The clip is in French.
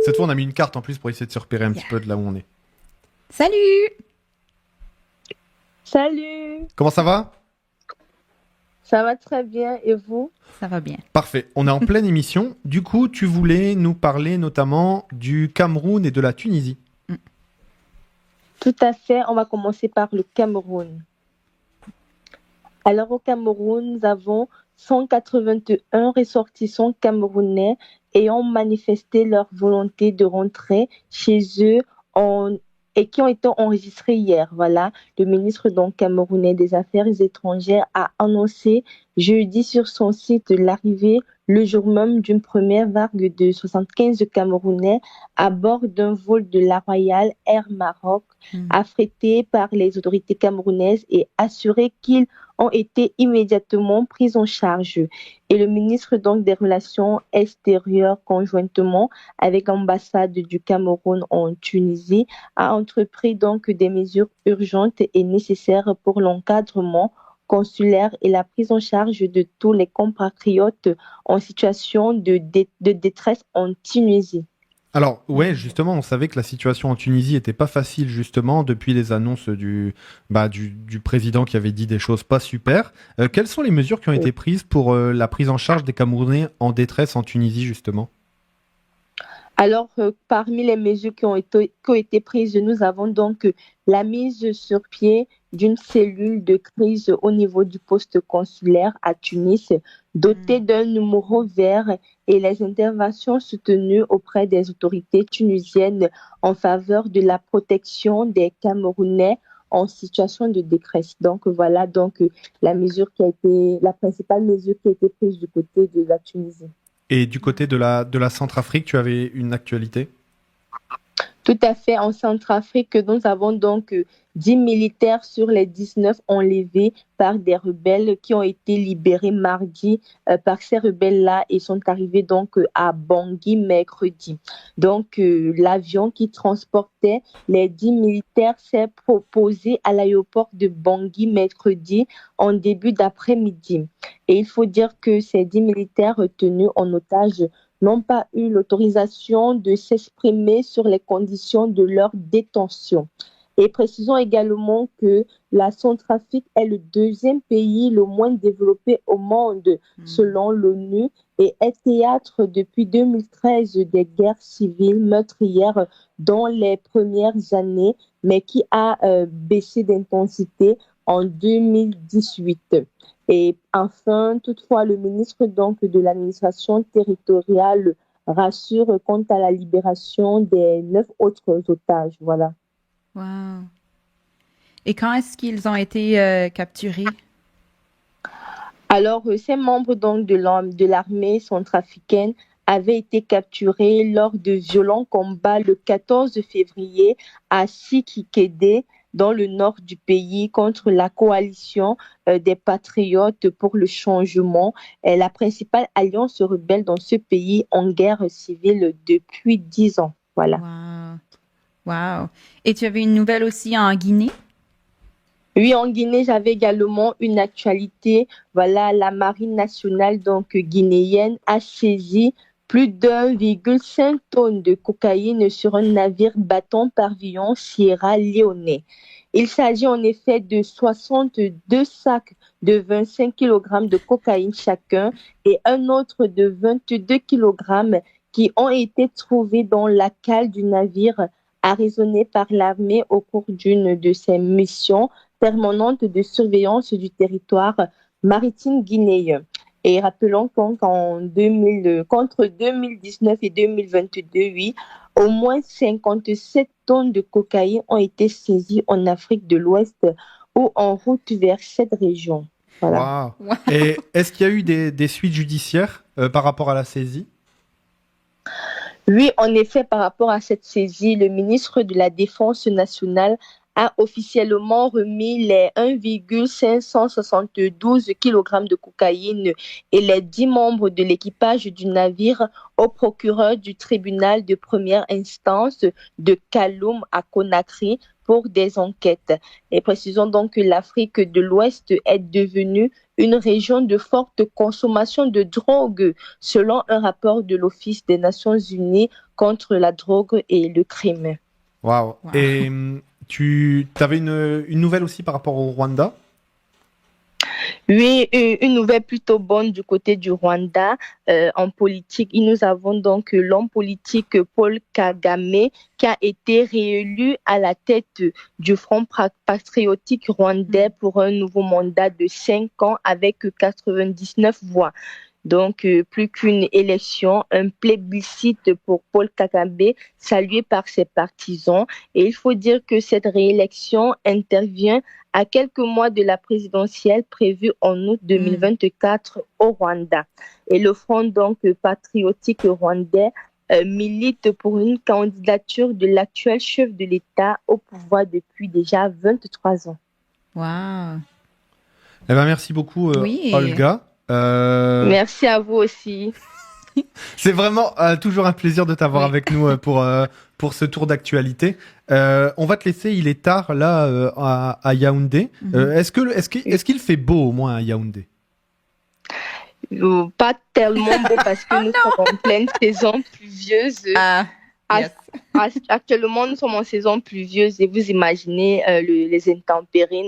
Cette fois, on a mis une carte en plus pour essayer de se repérer un petit peu de là où on est. Salut! Salut, Comment ça va? ça va très bien et vous? Ça va bien. Parfait. On est en pleine émission. Du coup, tu voulais nous parler notamment du Cameroun et de la Tunisie. Tout à fait, on va commencer par le Cameroun. Alors au Cameroun, nous avons 181 ressortissants camerounais ayant manifesté leur volonté de rentrer chez eux et qui ont été enregistrés hier. Voilà, le ministre donc camerounais des Affaires étrangères a annoncé jeudi sur son site l'arrivée le jour même d'une première vague de 75 Camerounais à bord d'un vol de la Royal Air Maroc affrété par les autorités camerounaises et assuré qu'ils ont été immédiatement pris en charge. Et le ministre donc des Relations extérieures conjointement avec l'ambassade du Cameroun en Tunisie a entrepris donc des mesures urgentes et nécessaires pour l'encadrement consulaire et la prise en charge de tous les compatriotes en situation de détresse en Tunisie. Alors, ouais, justement, on savait que la situation en Tunisie était pas facile, justement, depuis les annonces du président qui avait dit des choses pas super. Quelles sont les mesures qui ont été prises pour la prise en charge des Camerounais en détresse en Tunisie, justement? Alors, parmi les mesures qui ont été prises, nous avons donc la mise sur pied d'une cellule de crise au niveau du poste consulaire à Tunis, dotée d'un numéro vert et les interventions soutenues auprès des autorités tunisiennes en faveur de la protection des Camerounais en situation de détresse. Donc, voilà donc la principale mesure qui a été prise du côté de la Tunisie. Et du côté de la Centrafrique, tu avais une actualité? Tout à fait. En Centrafrique, nous avons donc 10 militaires sur les 19 enlevés par des rebelles qui ont été libérés mardi par ces rebelles-là et sont arrivés donc à Bangui mercredi. Donc, l'avion qui transportait les 10 militaires s'est proposé à l'aéroport de Bangui mercredi en début d'après-midi. Et il faut dire que ces 10 militaires retenus en otage n'ont pas eu l'autorisation de s'exprimer sur les conditions de leur détention. Et précisons également que la Centrafrique est le deuxième pays le moins développé au monde selon l'ONU et est théâtre depuis 2013 des guerres civiles meurtrières dans les premières années, mais qui a baissé d'intensité en 2018. Et enfin, toutefois, le ministre donc de l'administration territoriale rassure quant à la libération des 9 autres otages. Voilà. Wow. Et quand est-ce qu'ils ont été capturés? Alors, ces membres donc de l'armée centrafricaine avaient été capturés lors de violents combats le 14 février à Sikikede, dans le nord du pays, contre la coalition des patriotes pour le changement, la principale alliance rebelle dans ce pays en guerre civile depuis 10 ans. Voilà. Wow. Wow. Et tu avais une nouvelle aussi en Guinée? Oui, en Guinée, j'avais également une actualité. Voilà, la marine nationale donc guinéenne a saisi plus d'1,5 tonnes de cocaïne sur un navire battant pavillon Sierra Leone. Il s'agit en effet de 62 sacs de 25 kg de cocaïne chacun et un autre de 22 kg qui ont été trouvés dans la cale du navire arraisonné par l'armée au cours d'une de ses missions permanente de surveillance du territoire maritime guinéen. Et rappelons qu'entre 2019 et 2022, oui, au moins 57 tonnes de cocaïne ont été saisies en Afrique de l'Ouest ou en route vers cette région. Voilà. Wow. Et est-ce qu'il y a eu des suites judiciaires par rapport à la saisie? Oui, en effet, par rapport à cette saisie, le ministre de la Défense nationale a officiellement remis les 1,572 kg de cocaïne et les 10 membres de l'équipage du navire au procureur du tribunal de première instance de Kaloum à Conakry pour des enquêtes. Et précisons donc que l'Afrique de l'Ouest est devenue une région de forte consommation de drogue, selon un rapport de l'Office des Nations Unies contre la drogue et le crime. Waouh. Wow. Et tu avais une nouvelle aussi par rapport au Rwanda? Oui, une nouvelle plutôt bonne du côté du Rwanda en politique. Et nous avons donc l'homme politique Paul Kagame qui a été réélu à la tête du Front patriotique rwandais pour un nouveau mandat de 5 ans avec 99 voix. Donc, plus qu'une élection, un plébiscite pour Paul Kagame, salué par ses partisans. Et il faut dire que cette réélection intervient à quelques mois de la présidentielle prévue en août 2024 au Rwanda. Et le Front donc patriotique rwandais milite pour une candidature de l'actuel chef de l'État au pouvoir depuis déjà 23 ans. Wow. Eh ben, merci beaucoup, Oui. Olga. Merci à vous aussi. C'est vraiment toujours un plaisir de t'avoir Oui. avec nous pour ce tour d'actualité. On va te laisser, il est tard là à Yaoundé. Est-ce qu'il fait beau au moins à Yaoundé? Pas tellement beau parce que nous sommes en pleine saison pluvieuse. Ah, yes. Actuellement, nous sommes en saison pluvieuse et vous imaginez les intempéries.